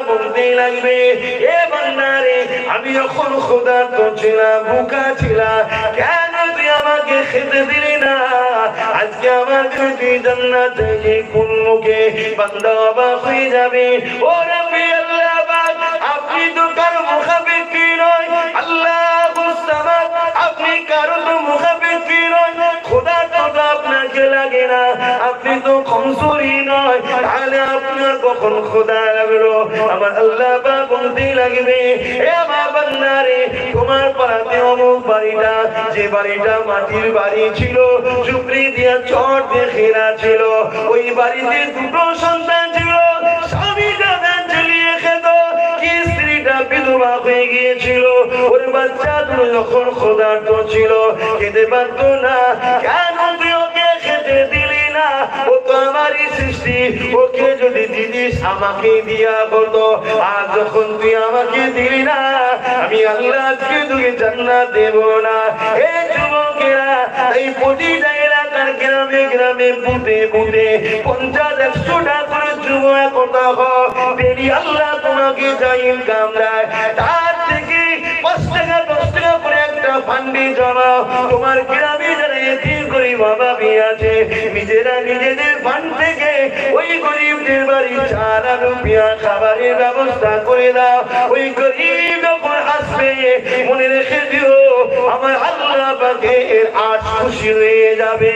বলতেই লাগবে, এ বান্দারে আমি যখন ক্ষুধার্ত ছিলাম, ভুকা ছিলাম, কেন তুই আমাকে খেতে দিলি না? আজকে আমাকে তুই জান্নাত থেকে কোন মুখে? বান্দা অবাক হয়ে যাবে, ও রাব্বি আল্লাহ পাক, আপনি তো কারো মুখাপেক্ষী নয়, আল্লাহুস সামাদ, আপনি কারো তো মুখাপেক্ষী নয়, খোদা তো আপনাকে লাগে না, আপনি তো কমজোরি নয়, তাহলে আপনার কখন খোদা লাগলো? আমার আল্লাহ পাক বলতেই লাগবে, এ আমার বান্দারে, তোমার পাড়াতে অমুক বাড়িটা, যে বাড়িটা মাটির বাড়ি ছিল, ঝুপড়ি দিয়া চট দিয়ে ঘেরা ছিল, ওই বাড়িতে দুটো সন্তান ছিল, স্বামীটা ধান ঝুলিয়ে খেত, কি স্ত্রীটা বিধবা হয়ে গিয়েছিল, ওর বাচ্চা দুটো যখন ক্ষুধার্ত ছিল, খেতে পারত না, কেন তুই ওকে খেতে দিলি না? ও তো আমারই সৃষ্টি, ওকে যদি দিদিস আমাকে দিয়া বলতো, আর যখন তুই আমাকে দিলি না, আমি আল্লাহ আজকে তোকে জান্নাত দেব না। এই যুবকেরা, এই প্রতিটা এলাকার গ্রামে গ্রামে বুথে বুথে 50-100টা করে যুবক কথা ডেলি আল্লাহ তোমাকে যা ইনকাম দেয়, তার থেকে 5 টাকা 10 টাকা করে একটা ফান্ডে জমা, তোমার গ্রামে যারা এতিম গরিব অভাবী আছে, নিজেরা নিজেদের ফান্ড থেকে ওই গরিবদের বাড়ি চাল আলু পেঁয়াজ খাবারের ব্যবস্থা করে দাও। ওই গরিব যখন আসবে, মনে রেখে দিও, আমার আল্লাহ পাকের আজ খুশি হয়ে যাবে।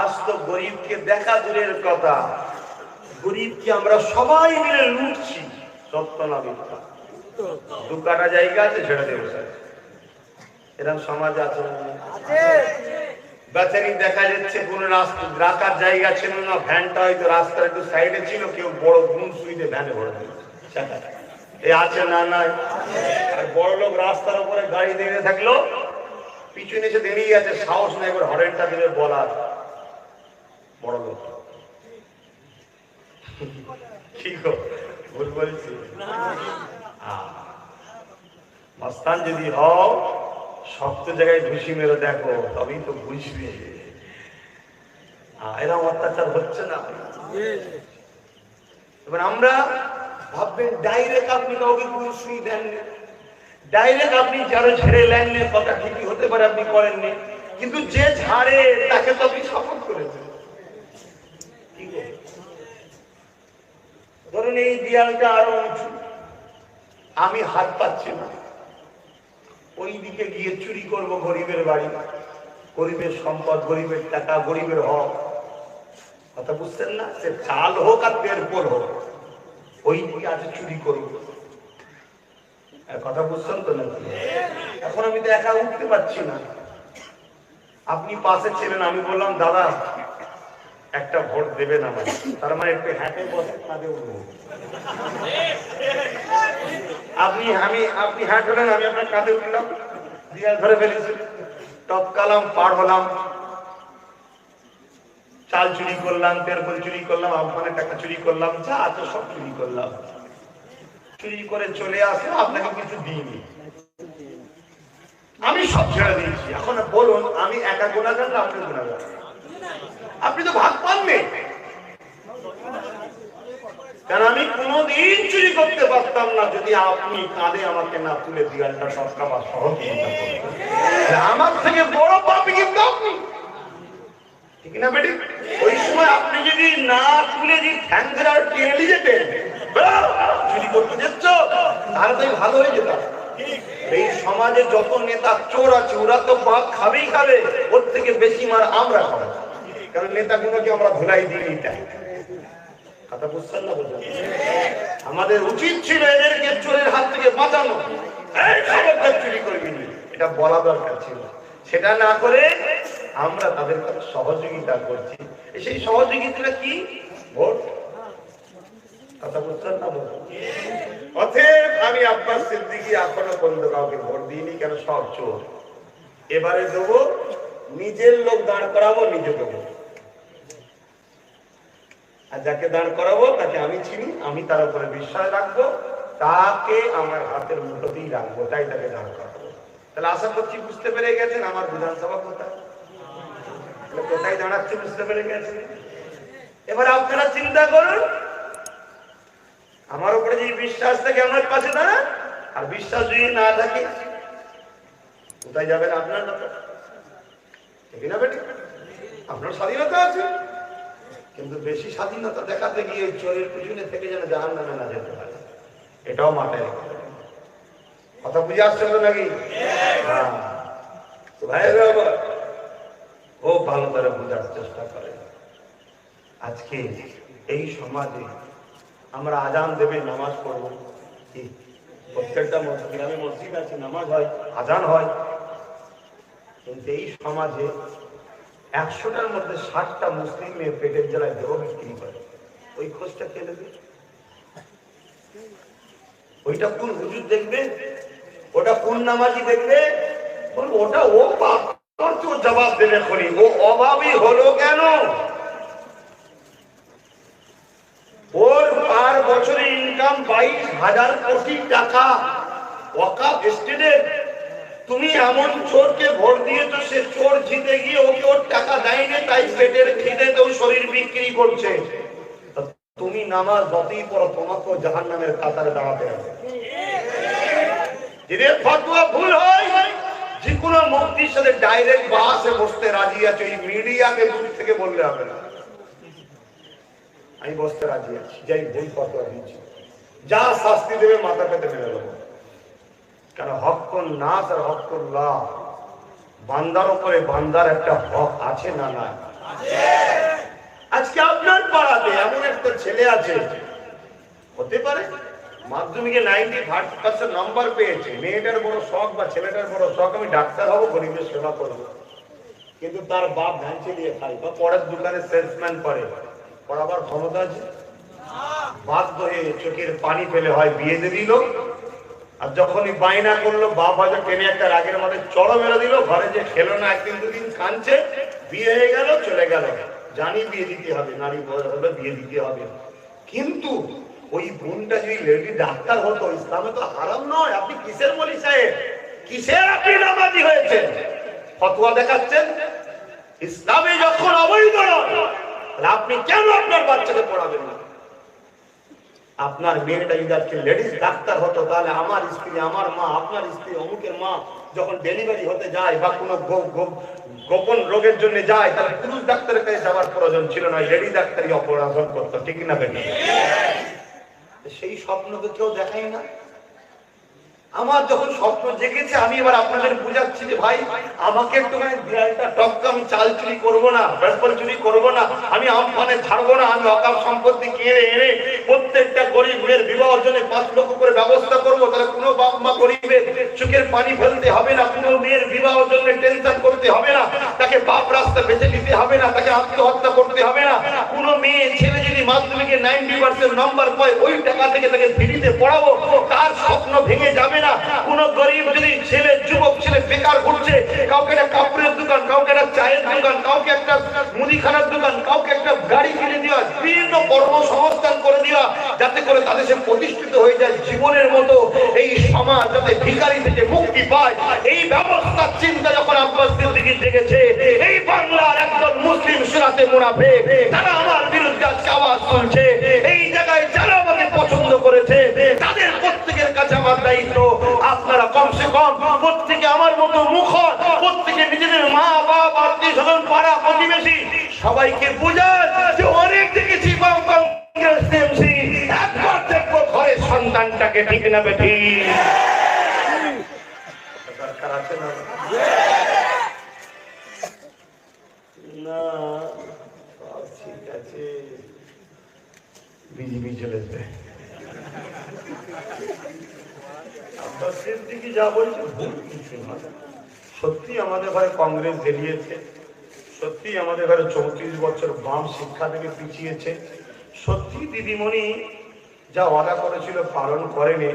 আজ তো গরিবকে দেখা দূরের কথা, গরিবকে আমরা সবাই মিলে লুটছি, সত্য না মিথ্যা? 2 কাঠা জায়গা আছে, ছেড়ে দেবো স্যার, এরকম সমাজ আছে। বেচারি দেখা যাচ্ছে কোন রাখার জায়গা ছিল না, ভ্যানটা হয়তো রাস্তার একটু সাইডে ছিল, কেউ বড় গুণ সুইতে ভ্যানে ভরে দিচ্ছে, এ আছে না? নাই। বড় লোক রাস্তার উপরে গাড়ি দাঁড়িয়ে থাকলো, পিছনে এসে দাঁড়িয়ে আছে, সাহস না একবার হরেনটা দিলে বলার, বড় লোক কি গো ভুল বলছি? মাস্তান যদি হও, শক্ত জায়গায় ঢুসি মেরে দেখো, তবেই তো বুঝবে এরকম অত্যাচার হচ্ছে না। এবার আমরা ভাববেন ডাইরেক্ট আপনি কাউকে কোনো সুই দেননি, ডাইরেক্ট আপনি যারা ছেড়ে নেননি, কথা ঠিকই হতে পারে আপনি করেননি, কিন্তু যে ঝাড়ে তাকে তো আপনি সাপোর্ট করেছেন। ধরুন এই দেয়ালটা আরো উঁচু, আমি হাত পাচ্ছি না, ওই দিকে গিয়ে চুরি করব গরিবের বাড়ি, গরিবের সম্পদ, গরিবের টাকা, গরিবের হক, কথা বুঝছেন না? সে চাল হোক আর পেরপোল হোক, ওই দিকে আছে চুরি করব, কথা বুঝছেন তো নাকি? এখন আমি তো একা উঠতে পারছি না, আপনি পাশে ছিলেন, আমি বললাম দাদা একটা ভোট দেবেন আমার, তার মানে একটু হ্যাঁটে বসে কাঁধে উঠবো, আপনি হ্যাঁ হলেন, আমি আপনার কাঁধে উঠলাম, দিয়াল ধরে ফেলেছি, টপকালাম, পার হলাম, চাল চুরি করলাম, তেরপল চুরি করলাম, আপনার টাকা চুরি করলাম, যা আছে সব চুরি করলাম, চুরি করে চলে আসে, আপনাকে কিছু দিইনি, আমি সব ছেড়ে দিয়েছি। এখন বলুন আমি একা গুনাহগার না আপনি গুনাহগার? আপনি তো ভাগ পাননি, কারণ আমি কোনোদিন চুরি করতে পারতাম না যদি আপনি কাঁধে আমাকে না তুলে দিয়ালটা সবকা সহযোগিতা করতেন। আমার থেকে বড় পাপী কিন্তু আপনি, ঠিক না বেটি? ওই সময় আপনি যদি না তুলে যদি ঠ্যাংরা টেনে যেতেন, চুরি করতে যাচ্ছ, তাহলে তো ভালো হয়ে যেত। এই সমাজে যত নেতা চোর আছে, ওরা তো বাঘ খাবেই খাবে, ওর থেকে বেশি মার আমরা খাবো, কারণ নেতাগুলোকে আমরা ধুলাই দিই। কথা বুঝছেন না? বলছেন আমাদের উচিত ছিল এদেরকে চোরের হাত থেকে বাঁচানো, চুরি করবি না, এটা বলা দরকার ছিল। সেটা না করে আমরা তাদের কাছে সহযোগিতা করছি। সেই সহযোগিতা কি? ভোট। কথা বুঝছেন না? অতএব আমি আব্বাস সিদ্দিকী এখনো পর্যন্ত কাউকে ভোট দিইনি, কেন সব চোর। এবারে দেবো, নিজের লোক দাঁড় করাবো, নিজে দেবো। আর যাকে দাঁড় করাবো তাকে আমি চিনি, আমি তার উপরে বিশ্বাস রাখবো, তাকে আমার হাতের মুঠোতেই রাখবো, তাই তাকে দাঁড় করাবো। তাহলে আশা করছি বুঝতে পেরে গেছেন আমার বিধানসভা কোথায়, কোথায় দাঁড়াচ্ছে বুঝতে পেরে গেছেন। এবার আপনারা চিন্তা করুন, আমার উপরে যে বিশ্বাস থাকে আমার পাশে দাঁড়ান, আর বিশ্বাস যদি না থাকে কোথায় যাবেন আপনার ব্যাপার, ঠিক না বেটি? আপনার স্বাধীনতা আছে, কিন্তু বেশি স্বাধীনতা দেখাতে গিয়ে চোরের পিছনে থেকে যেন জাহান্নামে না যেতে পারে, এটাও মাথায় রেখে দেবেন। কথা বুঝে আসছে তো নাকি? হ্যাঁ, তো ভাইয়েরা আবার ও ভালো করে বোঝার চেষ্টা করে। আজকে এই সমাজে আমরা আজান দেবে নামাজ পড়ব, কি প্রত্যেকটা গ্রামে মসজিদ আছে, নামাজ হয়, আজান হয়, কিন্তু এই সমাজে 100টার মধ্যে 60টা মুসলিম মেয়ে পেটের জ্বালায় দেহ বিক্রি করে। ওই খোঁজটা কে নেবে? ওইটা কোন হুজুর দেখবে? ওটা কোন নামাজি দেখবে? ওটা ও পাপ করছে, ও জবাব দেবে করি, ও অভাবী হলো কেন? ওর পার বছরে ইনকাম 22,000 কোটি টাকা, ওয়াকাফ এস্টেটের। তুমি এমন চোরকে ভোট দিয়েছো, সে চোর জিতে গিয়ে ওকে ওর টাকা দেয়নি, তাই পেটের খিদেতেও শরীর বিক্রি করছে। তুমি নামাজ যতই পড়ো তোমাকেও জাহান্নামের কাতারে দাঁড়াতে হবে। যদি ফতোয়া ভুল হয়, যে কোনো মুফতির সাথে ডাইরেক্ট বাসে বসতে রাজি আছে, এই মিডিয়াকে দূর থেকে বললে হবে না। আমি বসতে রাজি আছি, যাই ভুল ফতোয়া দিচ্ছি, যা শাস্তি দেবে মাথা পেতে মেরে দেবো। কারণ হক্কুন নাস আর হক্কুল্লাহ, বান্দার উপরে বান্দার একটা হক আছে না না? আজকে আপনার পাড়াতে এমন একটা ছেলে আছে, হতে পারে মাধ্যমিকে 95% নাম্বার পেয়েছে, মেয়েটার বড় শখ বা ছেলেটার বড় শখ আমি ডাক্তার হবো, গরিবের সেবা করবো, কিন্তু তার বাপ ভ্যান চালিয়ে খায় বা পড়ার দোকানে সেলসম্যান করে, পড়াবার ক্ষমতা আছে? বাধ্য হয়ে চোখের পানি ফেলে হয় বিয়ে দিয়ে দিল, আর যখনই বায়না করলো বাপ হয়তো টেনে একটা রাগের মধ্যে চড়ো মেরে দিল, ঘরে যে খেলো না, একদিন দুদিন কাঁদছে, বিয়ে হয়ে গেল, চলে গেল। জানি বিয়ে দিতে হবে, নারী হলে বিয়ে দিতে হবে, কিন্তু ওই বোনটা যদি লেডি ডাক্তার হতো, ইসলামে তো হারাম নয়। আপনি কিসের মলি সাহেব, কিসের আপনি নামাজি হয়েছেন, ফতোয়া দেখাচ্ছেন? ইসলামে যখন অবৈধ নয়, আপনি কেন আপনার বাচ্চাকে পড়াবেন না? আপনার মেয়েটা যদি আজকে লেডিস ডাক্তার হতো, তাহলে আমার স্ত্রী, আমার মা, আপনার স্ত্রী, অমুকের মা যখন ডেলিভারি হতে যায় বা কোনো গোপন রোগের জন্য যায়, তাহলে পুরুষ ডাক্তারের কাছে যাওয়ার প্রয়োজন ছিল না, লেডি ডাক্তারই অপারেশন করতো, ঠিক না বেটা? সেই স্বপ্নকে কেউ দেখাই না। আমার যখন স্বপ্ন জেগেছে, আমি এবার আপনাদের বুঝাচ্ছি যে ভাই আমাকে একটুখানি বিড়ালটা টপকা, আমি চাল চুরি করবো না, বেসবল চুরি করবো না, আমি আমফানে ছাড়বো না, আমি অকাপ সম্পত্তি কিনে এনে প্রত্যেকটা গরিব মেয়ের বিবাহের জন্য 5 লক্ষ করে ব্যবস্থা করবো। তাহলে কোনো বাপ মা গরিবের চোখের পানি ফেলতে হবে না, কোনো মেয়ের বিবাহের জন্য টেনশন করতে হবে না, তাকে বাপ রাস্তা বেঁচে দিতে হবে না, তাকে আত্মহত্যা করতে হবে না। কোনো মেয়ে ছেলে যদি মাধ্যমিকে 90% নাম্বার পায়, ওই টাকা থেকে তাকে ফ্রিতে পড়াবো, তার স্বপ্ন ভেঙে যাবে না। কোন গরিব যদি ছেলে, যুবক ছেলে বেকার ঘুরছে, কাউকে একটা কাপড়ের দোকান, কাউকে একটা চায়ের দোকান, কাউকে একটা মুদিখানার দোকান, কাউকে একটা গাড়ি কিনে দেওয়া, বিভিন্ন কর্মসংস্থান করে দেওয়া, যাতে করে তাদের সে প্রতিষ্ঠিত হয়ে যায় জীবনের মতো, এই সমাজ যাতে ভিখারি থেকে মুক্তি পায়, এই ব্যবস্থার চিন্তা যখন আব্বাস সিদ্দিকী জেগেছে, এই বাংলার একজন মুসলিম সুরাতে মুনাফিক তারা আমার বিরুদ্ধে আজকে আওয়াজ তুলছে, এই জায়গায় যারা আমাকে পছন্দ করেছে তাদের প্রত্যেকের কাছে আমার দায়িত্ব, আপনারা কমসে কম প্রত্যেকে আমার মতো মুখর, প্রত্যেকে নিজেদের মা বাপ, আত্মীয় স্বজন, পাড়া প্রতিবেশী সবাইকে বুঝান যে অনেক দেখেছি একবার দেখবো ঘরের সন্তানটাকে, ঠিক না বেটি? দরকার আছে না? না, ঠিক আছে, বিজেপি চলেছে। যা বলছে ভুল কিছু নয়। সত্যি আমাদের ঘরে কংগ্রেস বেরিয়েছে, সত্যি আমাদের ঘরে 34 বছর বাম শিক্ষা থেকে পিছিয়েছে, সত্যি দিদিমণি যা ওয়াদা করেছিল পালন করেনি,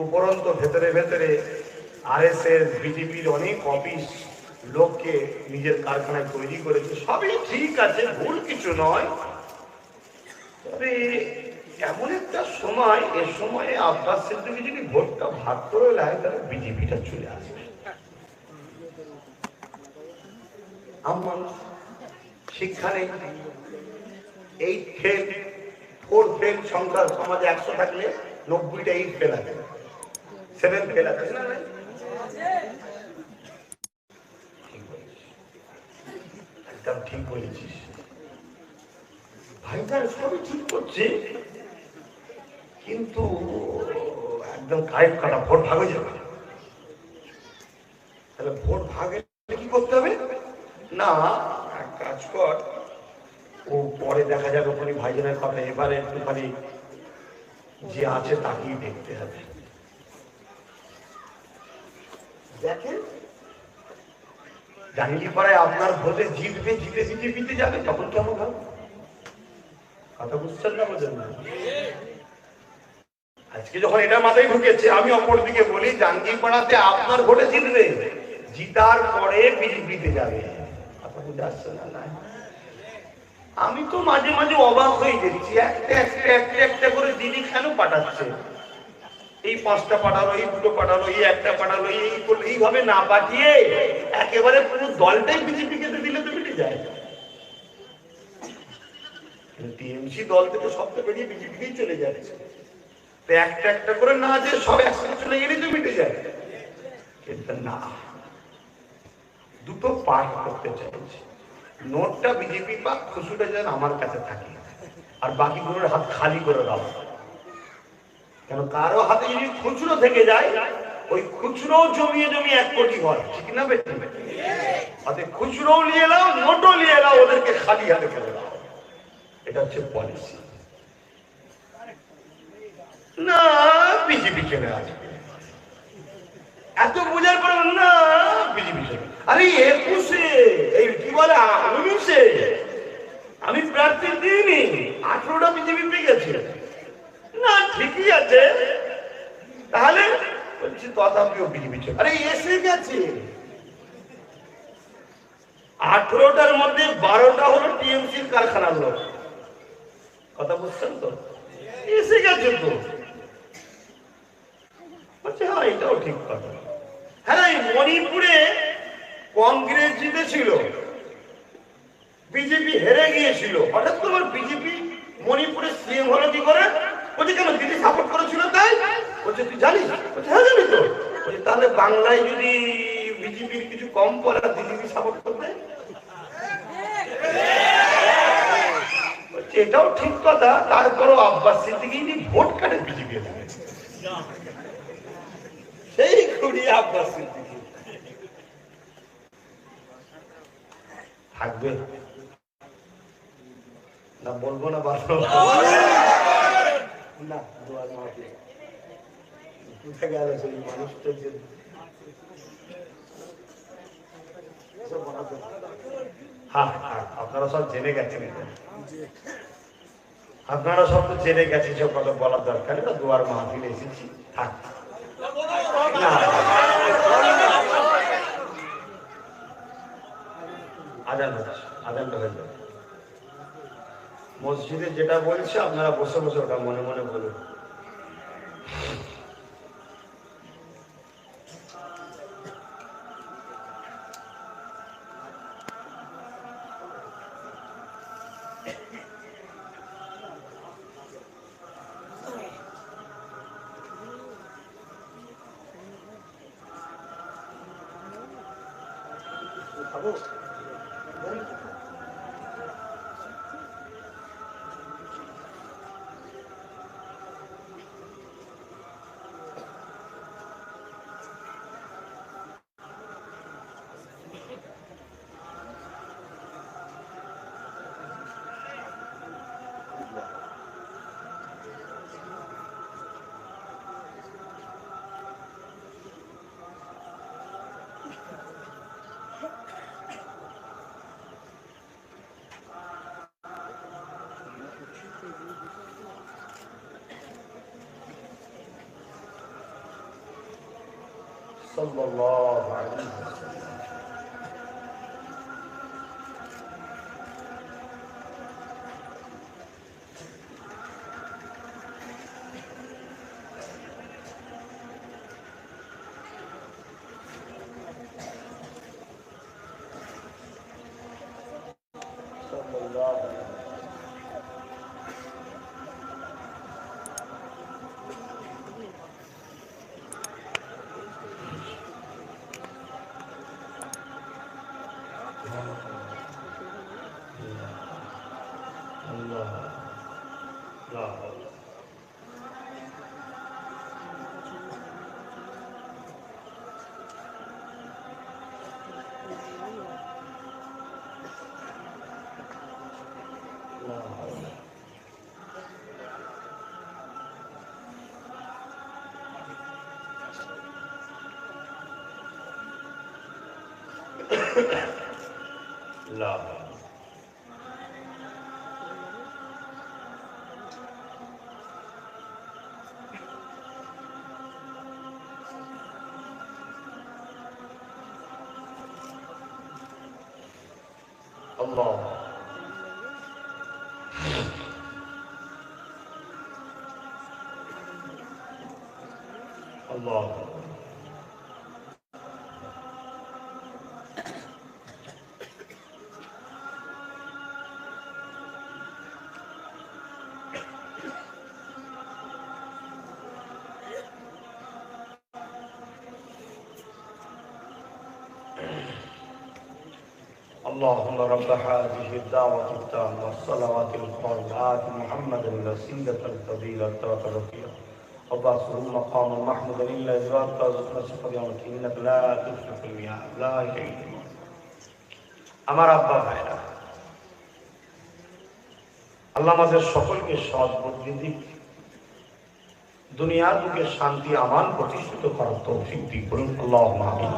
উপরন্ত ভেতরে ভেতরে আরএসএস বিজেপির অনেক অফিস লোককে নিজের কারখানায় তৈরি করেছে, সবই ঠিক আছে, ভুল কিছু নয়। তবে এমন একটা সময়, এ সময়ে আব্বাস সিদ্দিকী যদি ভোটটা ভাগ করে নেয় তাহলে বিজেপিটা চলে আসবে। আমার শিক্ষা নেই, 8 ফেল 4 ফেল, সংখ্যা সমাজে 100 থাকলে 90টা 8 ফেল আছে, 7 ফেল আছে না? একদম ঠিক বলেছিস ভাইজান, সবই ঠিক করছে, কিন্তু একদম কারেক্ট কথা, ভোট ভাগ হয়ে যাবে। তাহলে ভোট ভাগে কি করতে হবে? না, এক কাজ কর, ও পরে দেখা যাবে ওখানে ভাইজানের কথা, এবারে একটুখানি যে আছে তাকেই দেখতে হবে। দেখেন জাঙ্গিপাড়ায় আপনার ভোটে জিতবে, জিতে বিজেপিতে যাবে, তখন কেমন হবে? কথা বুঝছেন না? বোঝেন না? আজকে যখন এটা মাথায় ঢুকেছে, আমি অপরদিকে বলি জাঙ্গিপাড়াতে আপনার ভোটে জিতবে, জিতার পরে বিজেপিতে যাবে। কথা বুঝে আসছে না? আমি তো মাঝে মাঝে অবাক হয়ে যাচ্ছি, একটা একটা একটা একটা করে দিদি কেন পাঠাচ্ছে? এই 5টা পাঠালো, এই 2টো পাঠালো, এই একটা পাঠালো, এই করলো, এইভাবে না পাঠিয়ে একেবারে পুরো দলটাই বিজেপিকে দিলে তো মিটে যায়। টিএমসি দল থেকে সবটা বেরিয়ে বিজেপিকেই চলে যাচ্ছে, তো একটা একটা করে না যে সব একসাথে চলে গেলেই তো মিটে যায়। কিন্তু না, দুটো পার্ট করতে চাইছে। নোটটা বিজেপি পাক, খুচরোটা যেন আমার কাছে থাকে, আর বাকিগুলোর হাত খালি করে দাও। কেন কারো হাতে যদি খুচরো থেকে যায়, ওই খুচরো জমিয়ে জমিয়ে 1 কোটি হয়, ঠিক না বেটি? হাতে খুচরো নিয়ে এলাও, নোটও নিয়ে এলাও, ওদেরকে খালি হাতে ফেলে দাও। এটা হচ্ছে পলিসি। না, বিজেপি চলে আসবে, এত বোঝার পর না বিজেপি চলে। আরে 21-এ, এই কি বলে 19-এ আমি প্রার্থী দিইনি, 18টা বিজেপি পেয়ে গেছে। না ঠিকই আছে, তাহলে বলছি তথাপিও বিজেপি চলে। আরে এসে গেছে, 18টার মধ্যে 12টা হলো টিএমসির কারখানার লোক। কথা বুঝছেন তো? এসে গেছে তো। বলছে হ্যাঁ, এটাও ঠিক কথা। হ্যাঁ, মণিপুরে কংগ্রেস জিতেছিল, বিজেপি হেরে গিয়েছিল, হঠাৎ করে বিজেপি মণিপুরে সিএম হলো কি করে? বলছে কেন, দিদি সাপোর্ট করেছিল তাই? বলছে তুই জানিস? বলছে হ্যাঁ জানি তো। বলছে তাহলে বাংলায় যদি বিজেপির কিছু কম পড়া দিদি সাপোর্ট করবে? বলছে এটাও ঠিক কথা, তারপরও আব্বাস সিদ্দিকী ভোট কাটে বিজেপি সেই খুঁড়িয়ে আব্বাস সিদ্দিকী থাকবে না, বলবো না, বাড়বো না। দোয়ার মাহফিল কোথা গেল সেই মানুষটা? যে হ্যাঁ হ্যাঁ, আপনারা সব জেনে গেছেন, আপনারা সব তো জেনে গেছেন, সব কথা বলার দরকার নেই। দোয়ার মাহফিল এসেছি, থাক না। আজান হচ্ছে, আজানটা হয়ে যাবে। মসজিদে যেটা বলছে আপনারা বসে বসে ওটা মনে মনে বলুন। সাল্লাল্লাহু আলাইহি ওয়াসাল্লাম। Allah. Allah. اللهم رب هذه الدعوة التامة والصلوات القائمات محمد الوسيلة الفضيلة الرفيعة وبعثه مقام محمود إلا إذا ترزقنا سفر يوم إنك لا تخلف الميعاد لا إله إلا الله আমার আব্বা ভাইরা আল্লাহ আমাদের সকলকে সৎ বুদ্ধি দিক দুনিয়ার বুকে শান্তি আমান প্রতিষ্ঠিত করার তৌফিক দিক বলুন আল্লাহুম্মা আমিন।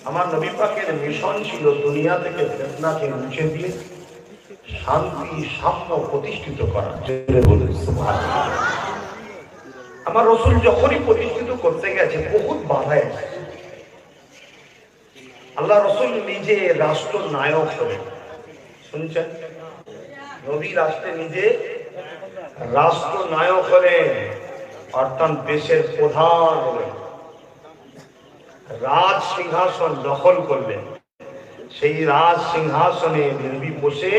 আমার নবী পাকের মিশন ছিল দুনিয়া থেকে ফিতনাকে মুছে দিয়ে শান্তি সাম্য প্রতিষ্ঠিত করা। বলুন সুবহানাল্লাহ। আমার রাসূল যখনই প্রতিষ্ঠিত করতে গেছে বহুত বাধা এসেছে। আল্লাহ রাসূল নিজে রাষ্ট্র নায়ক হলেন, শুনছেন? নবী রাষ্ট্রে নিজে রাষ্ট্র নায়ক হলেন, অর্থাৎ দেশের প্রধান হলেন, রাজ সিংহাসন দখল করলেন। সেই রাজ সিংহাসনে নবী বসে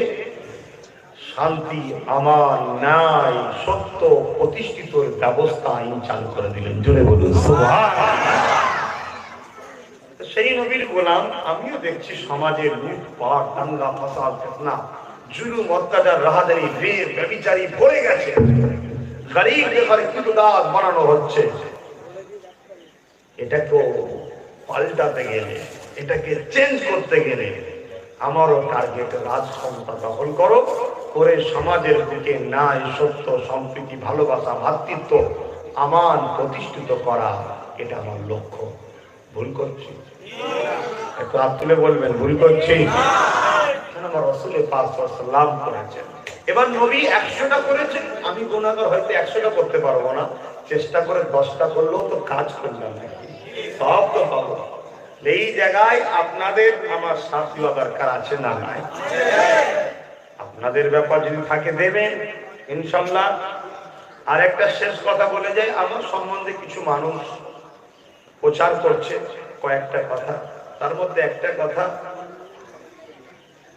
শান্তি আমান ন্যায় সত্য প্রতিষ্ঠিত ব্যবস্থা আইন চালু করে দিলেন। জোরে বলুন সুবহানাল্লাহ। সেই নবীর গোলাম আমিও দেখছি সমাজে লুটপাট দাঙ্গা ফাসাদ ফিতনা জুলুম অত্যাচার রাহাজানি বের ব্যভিচারী ভরে গেছে, গরিব দেখার কিরদার বানানো হচ্ছে। এটাকে পাল্টাতে গেলে এটাকে চেঞ্জ করতে গেলে আমারও টার্গেট রাজ ক্ষমতা দখল করো করে সমাজের দিকে ন্যায় সত্য সম্প্রীতি ভালোবাসা ভ্রাতৃত্ব আমান প্রতিষ্ঠিত করা, এটা আমার লক্ষ্য। ভুল করছি? একটু হাত তুলে বলবেন ভুল করছি? আমার রাসূল পাক সাল্লাল্লাহু আলাইহি করেছেন। এবার নবী 100টা করেছেন, আমি গুনাহগার হয়তো 100টা করতে পারবো না, চেষ্টা করে 10টা করলেও তো কাজ করলাম নাকি, সব তো পাবো। এই জায়গায় আপনাদের আমার সাথ দেওয়া দরকার আছে না নাই? আপনাদের ব্যাপার যদি থাকে দেবেন ইনশাআল্লাহ। আর একটা শেষ কথা বলে যাই, আমার সম্বন্ধে কিছু মানুষ প্রচার করছে কয়েকটা কথা, তার মধ্যে একটা কথা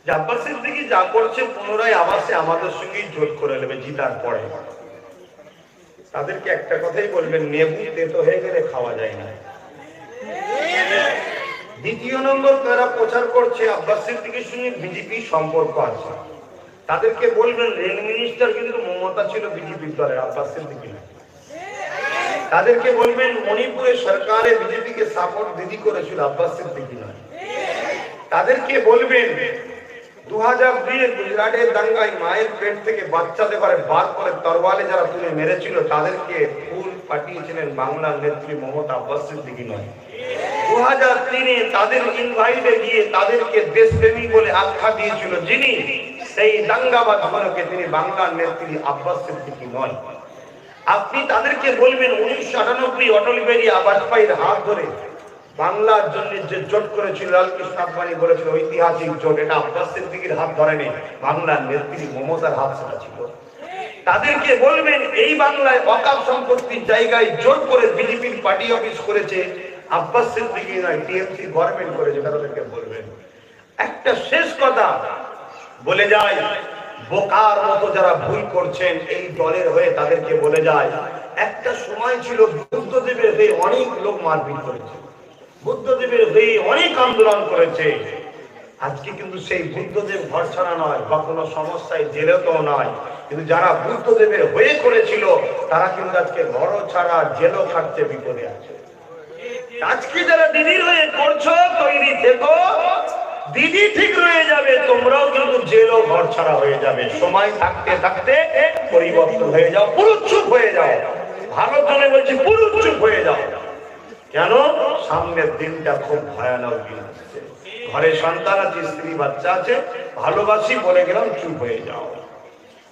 যে আব্বাস সিদ্দিকী যা করছে পুনরায় আবাসে আমাদের সঙ্গেই জোট করে নেবে জিতার পরে। তাদেরকে একটা কথাই বলবেন, নেবু তেতো হয়ে গেলে খাওয়া যায় না। দ্বিতীয় নম্বর, তারা প্রচার করছে আব্বাস সিদ্দিকীর সঙ্গে বিজেপি সম্পর্ক আছে, তাদেরকে বলবেন রেল মিনিস্টার কিন্তু মমতা ছিল বিজেপির দলের, আব্বাস সিদ্দিকী না। তাদেরকে বলবেন মণিপুরের সরকারে বিজেপিকে সাপোর্ট দিদি করেছিল, আব্বাস সিদ্দিকী নয়। তাদেরকে বলবেন 2002 গুজরাটের দাঙ্গায় মায়ের পেট থেকে বাচ্চাদের বার করে তরওয়ালে যারা তুলে মেরেছিল তাদেরকে ফুল পাঠিয়েছিলেন বাংলার নেত্রী মমতা, আব্বাস সিদ্দিকী নয়। 2003 তাদের ইনভাইটে গিয়ে তাদেরকে দেশপ্রেমী বলে আখ্যা দিয়েছিল যিনি, সেই দাঙ্গাবাজ গুলোকে তিনি বাংলার নেত্রী, আব্বাস সিদ্দিকী নয়। আপনি তাদেরকে বলবেন 1998 অটল বিহারী বাজপেয়ীর হাত ধরে বাংলার জন্য যে জোট করেছিল লালকৃষ্ণ আদবানি বলেছিল ঐতিহাসিক জোট, এটা আব্বাস সিদ্দিকীর হাত ধরেনি, বাংলার নেত্রী মমতার হাত সেটা ছিল। তাদেরকে বলবেন এই বাংলায় ওয়াকফ সম্পত্তির জায়গায় জোট করে বিজেপির পার্টি অফিস করেছে, আব্বাস সিদ্দিকী নয়, টিএমসি গভর্নমেন্ট করেছে, তাদেরকে বলবেন। একটা শেষ কথা বলে যায়, বোকার মতো যারা ভুল করছেন এই দলের হয়ে তাদেরকে বলে যায়, একটা সময় ছিল বুদ্ধদেবের হয়ে অনেক লোক মারপিট করেছে, বুদ্ধদেবের হয়ে অনেক আন্দোলন করেছে। আজকে কিন্তু সেই বুদ্ধদেব ঘর ছাড়া নয় বা কোনো সমস্যায় জেলেও তো নয়, কিন্তু যারা বুদ্ধদেবের হয়ে করেছিল তারা কিন্তু আজকে ঘরও ছাড়া জেলও খাটতে বিপদে আছে। আজকে যারা দিদির হয়ে করছো তৈরি থেকো, দিদি ঠিক রয়ে যাবে, তোমরাও কিন্তু জেল ও ঘর ছাড়া হয়ে যাবে। সময় থাকতে থাকতে পরিবর্তন হয়ে যাও, পুরো চুপ হয়ে যাও। ভালো জনে বলছি পুরো চুপ হয়ে যাও। কেন? সামনের দিনটা খুব ভয়ানক দিন আসছে। ঘরে সন্তান আছে, স্ত্রী বাচ্চা আছে, ভালোবাসি বলে গেলাম, চুপ হয়ে যাও।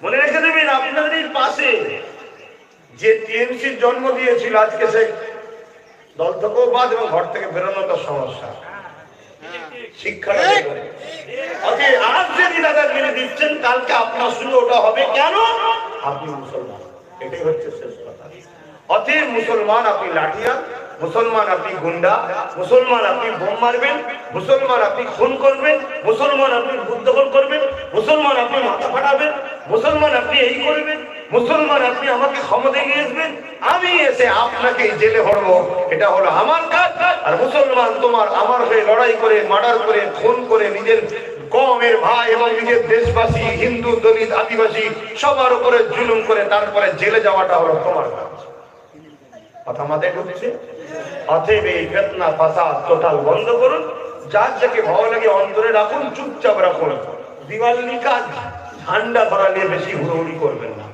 মনে রেখে দেবেন আপনাদের পাশে যে টিএমসির জন্ম দিয়েছিল, আজকে সে দল থেকেও বাদ এবং ঘর থেকে বেরোনোটা সমস্যা। শিক্ষাটা আজ যদি দাদাগিরি দিচ্ছেন, কালকে আপনার সঙ্গে ওটা হবে। কেন? আপনি মুসলমান, এটাই হচ্ছে শেষ কথা। অতএব মুসলমান আপনি লাঠিয়াল, মুসলমান আপনি গুন্ডা, মুসলমান আপনি বোম মারবেন, মুসলমান আপনি খুন করবেন, মুসলমান আপনি বুদ্ধগোল করবেন, মুসলমান আপনি মাথা ফাটাবেন, মুসলমান আপনি এই করবেন, মুসলমান আপনি আমাকে ক্ষমতা দিয়ে আসবেন, আমি এসে আপনাকে জেলে ভরবো, এটা হলো আমার কাজ। আর মুসলমান তোমার আমার হয়ে লড়াই করে, মার্ডার করে, খুন করে নিজের কমের ভাই এবং নিজের দেশবাসী, হিন্দু, দলিত, আদিবাসী সবার উপরে জুলুম করে তারপরে জেলে যাওয়াটা হলো তোমার কাজ। কথা মাথায় ঢুকছে? অতএব এই ফিতনা ফাসাদ টোটাল বন্ধ করুন। যার যাকে ভালো লাগে অন্তরে রাখুন, চুপচাপ রাখুন। দিওয়ালি কাজ ঝান্ডা ধরা নিয়ে বেশি হুড়োহুড়ি করবেন না।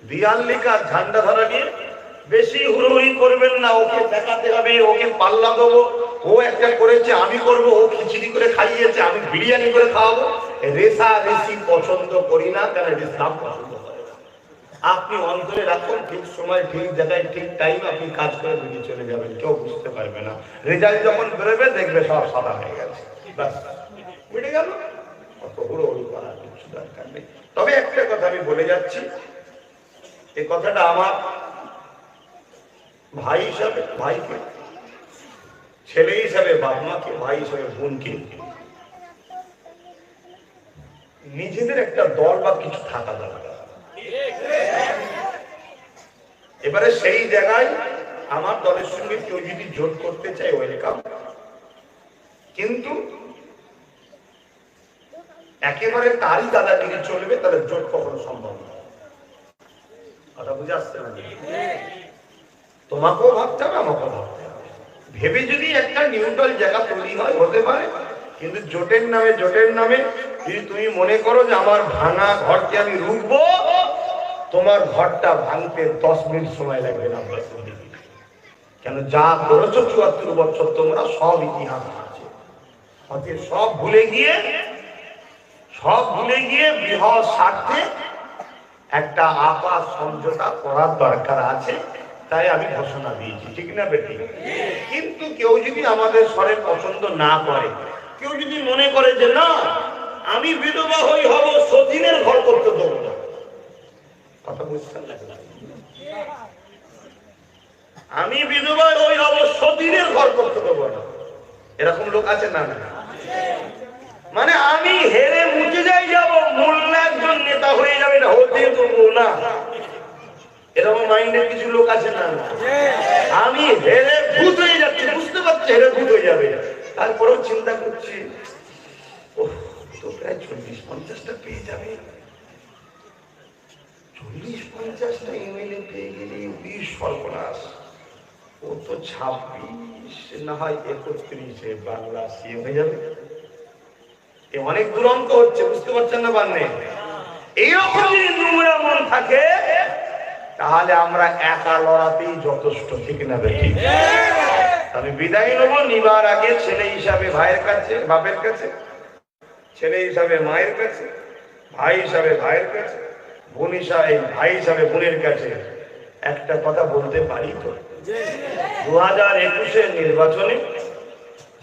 দিওয়ালি কাজ ঝান্ডা ধরা নিয়ে বেশি হুড়োহুড়ি করবেন না। ওকে দেখাতে হবে, ওকে পাল্লা দেবো, ও একটা করেছে আমি করব, ও খিচুড়ি করে খাইয়েছে আমি বিরিয়ানি করে খাওয়াবো। রেসা রেসি পছন্দ করি না, কারণ ইসলাম পছন্দ করে না। আপনি অন্তরে রাখুন, ঠিক সময় ঠিক জায়গায় ঠিক টাইম আপনি কাজ করে বেরিয়ে চলে যাবেন, কেউ বুঝতে পারবে না। রেজাল্ট যখন বেরোবে দেখবে সব সাদা হয়ে গেছে, ব্যাস মিটে গেল। অত হুড়োহুড়ি করার কিছু দরকার নেই। তবে একটা কথা আমি বলে যাচ্ছি, এই কথাটা আমার ভাই হিসাবে ভাইকে, ছেলে হিসাবে বাপ মাকে, ভাই হিসাবে বোনকে, নিজেদের একটা দল বা কিছু থাকা দরকার। এবারে সেই জায়গায় আমার দলের সঙ্গে কেউ যদি জোট করতে চায় ওয়েলকাম, কিন্তু একেবারে তারই দাদাগিরি চলবে, তাহলে জোট কখনো সম্ভব না। কথা বুঝে আসছে না? তোমাকেও ভাবতে হবে, আমাকেও ভাবতে হবে। ভেবে যদি একটা নিউট্রাল জায়গা তৈরি হয় হতে পারে, কিন্তু জোটের নামে যদি তুমি মনে করো যে আমার ভাঙা ঘরকে আমি রুখবো, তোমার ঘরটা ভাঙতে 10 মিনিট সময় লাগবে না। কেন? যা করেছো 74 বছর তোমরা, সব ইতিহাস আছে। অতএব সব ভুলে গিয়ে বৃহৎ স্বার্থে একটা আপাত সমঝোতা করার দরকার আছে। তাই আমি ঘোষণা দিয়েছি, ঠিক না বেটি? কিন্তু কেউ যদি আমাদের স্বরে পছন্দ না করে, কেউ যদি মনে করে যে না আমি বিধবা হই হব, সতীনের ঘর করতে দেবো না, কথা বুঝতে লাগবে, আমি বিধবা হই হব, সতীনের ঘর করতে দেবো না, এরকম লোক আছে না? মানে আমি হেরে মুছে যাই যাব, মোল্লা একজন নেতা হয়ে যাবে, এটা হতে দেবো না, এরকম মাইন্ডের কিছু লোক আছে না? আমি হেরে ভূত হয়ে যাচ্ছি, বুঝতে পারছি হেরে ভূত হয়ে যাবে, তারপরেও চিন্তা করছি তো প্রায় 40-50টা পেয়ে যাবে, 40-50টা এমএলএ পেয়ে গেলে 20 সর্বনাশ, ও তো 26 না হয় 31-এ বাংলা সিএম হয়ে যাবে। অনেক দুরন্ত হচ্ছে, বুঝতে পারছেন না? বান্নে এইরকম যদি নোংরা মন থাকে, তাহলে আমরা একা লড়াতেই যথেষ্ট, ঠিক না বেঠিক? আমি বিদায় নেব, নিবার আগে ছেলে হিসাবে ভাইয়ের কাছে, বাপের কাছে, ছেলে হিসাবে মায়ের কাছে, ভাই হিসাবে ভাইয়ের কাছে, বোন হিসাবে ভাই হিসাবে বোনের কাছে একটা কথা বলতে পারি তো, 2021-এর নির্বাচনে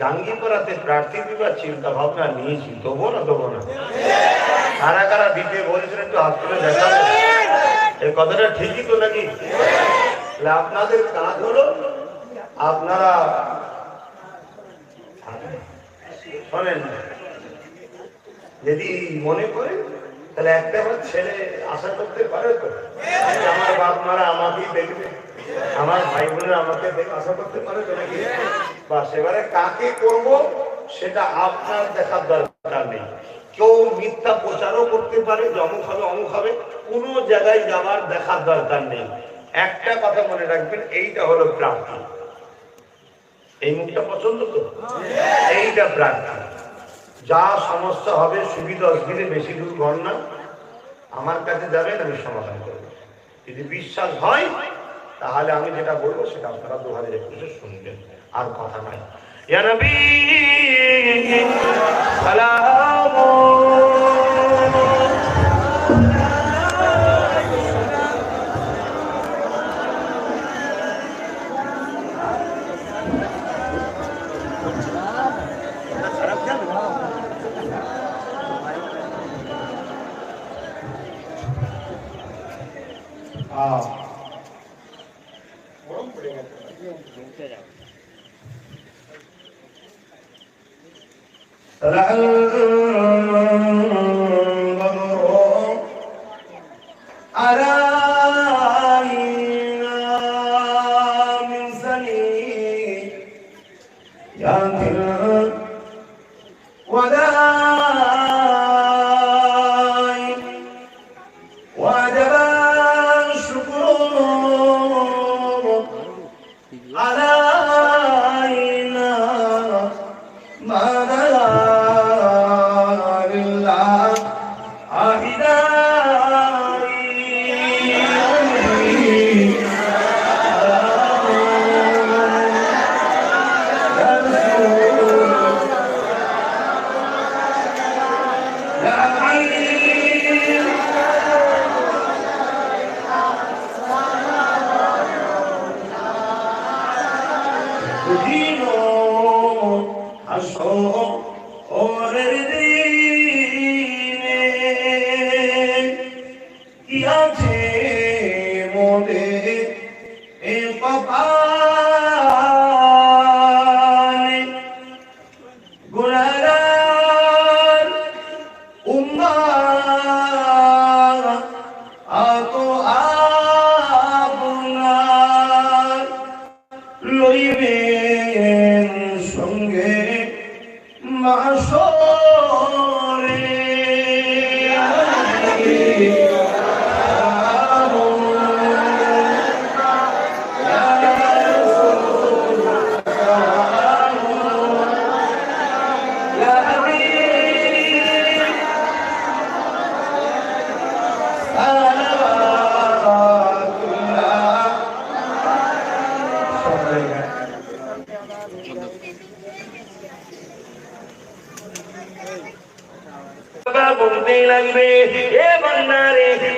জাঙ্গিপাড়াতে প্রার্থী দিবার চিন্তা ভাবনা নিয়েছি, দেবো না? কারা কারা দিতে বলছেন একটু হাত তুলে দেখাবে। এই কথাটা ঠিকই তো নাকি? আপনাদের কাজ হলো, আপনারা শোনেন, যদি মনে করেন তাহলে একটা আমার ছেলে আশা করতে পারে তো, আমার বাপ মারা আমাকেই দেখবে, আমার ভাই বোনেরা আমাকে দেখে আশা করতে পারে তো নাকি? বা সেবারে কাকে করব সেটা আপনার দেখার দরকার নেই। কেউ মিথ্যা প্রচারও করতে পারে যে অমুক হবে, কোনো জায়গায় যাওয়ার দেখার দরকার নেই। একটা কথা মনে রাখবেন, এইটা হলো প্রার্থী। এই মুখটা পছন্দ তো, এইটা প্রার্থী। যা সমস্যা হবে, সুবিধা অসুবিধে বেশি দূর ঘর না, আমার কাছে যাবেন, আমি সমাধান করব। যদি বিশ্বাস হয় তাহলে আমি যেটা বলবো সেটা আপনারা 2021-এ শুনবেন, আর কথা নাই। ইয়া নবী সালাম।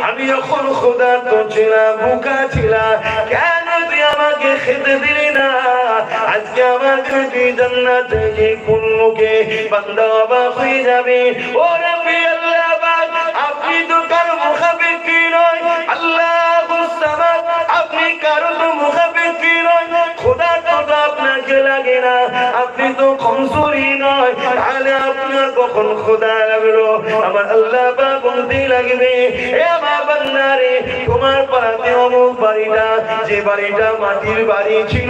আমি যখন ক্ষুধার্ত ছিলাম, ভুকা ছিলাম, কেন তুই আমাকে খেতে দিলি না? আজকে আমাকে তুই জান্নাতে যে কোন মুখে বান্দা অবাক হয়ে যাবে। ও রাব্বি আল্লাহ পাক, আপনি তো কারো মুখাপেক্ষী নয়। আল্লাহুস সামাদ, আপনি কারো তো মুখাপেক্ষী নয়। ক্ষুধার্ত তো আপনাকে লাগে না, আপনি তো কমজোরি নয়, তাহলে আপনার কখন ক্ষুধা লাগলো? আমার আল্লাহ পাক বলতে লাগবে, এ আমার বান্দারে, তোমার পাড়াতে অমুক বাড়িটা, যে বাড়িটা মাটির বাড়ি ছিল,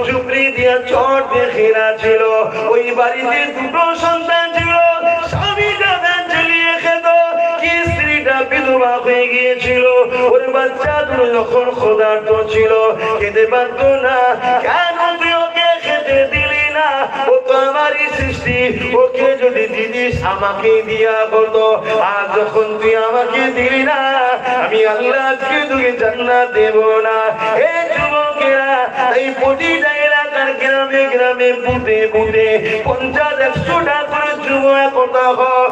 ঝুপড়ি দিয়া চট দিয়ে ঘেরা ছিল, ওই বাড়িতে দুটো সন্তান ছিল, স্বামীটা ধান জ্বালিয়ে খেত, কি স্ত্রীটা বিধবা হয়ে গিয়েছিল, ওর বাচ্চা দুটো যখন ক্ষুধার্ত ছিল, খেতে পারত না, কেন তুই ওকে খেতে দিলি না? ও তো আমারই সৃষ্টি, ওকে যদি দিদিস আমাকে দিয়া হতো। আর যখন তুই আমাকে দিলি না, আমি আল্লাহ আজকে তোকে জান্নাত দেব না। এই যুবকেরা, এই প্রতিটা এলাকার গ্রামে গ্রামে বুথে বুথে 50-100টা করে যুবক কথা হয়,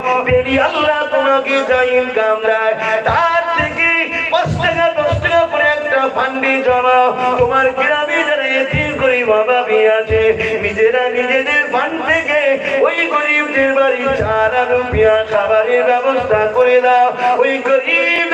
আল্লাহ তোমাকে যা ইনকাম দেয় তার থেকে 5 টাকা 10 টাকা করে একটা ফান্ডে জমাও। তোমার গ্রামে যারা এতিম গরিব অভাবী আছে, নিজেরা নিজেদের ফান্ড থেকে ওই গরিবদের বাড়ি 4 রুপিয়া খাবারের ব্যবস্থা করে দাও। ওই গরিব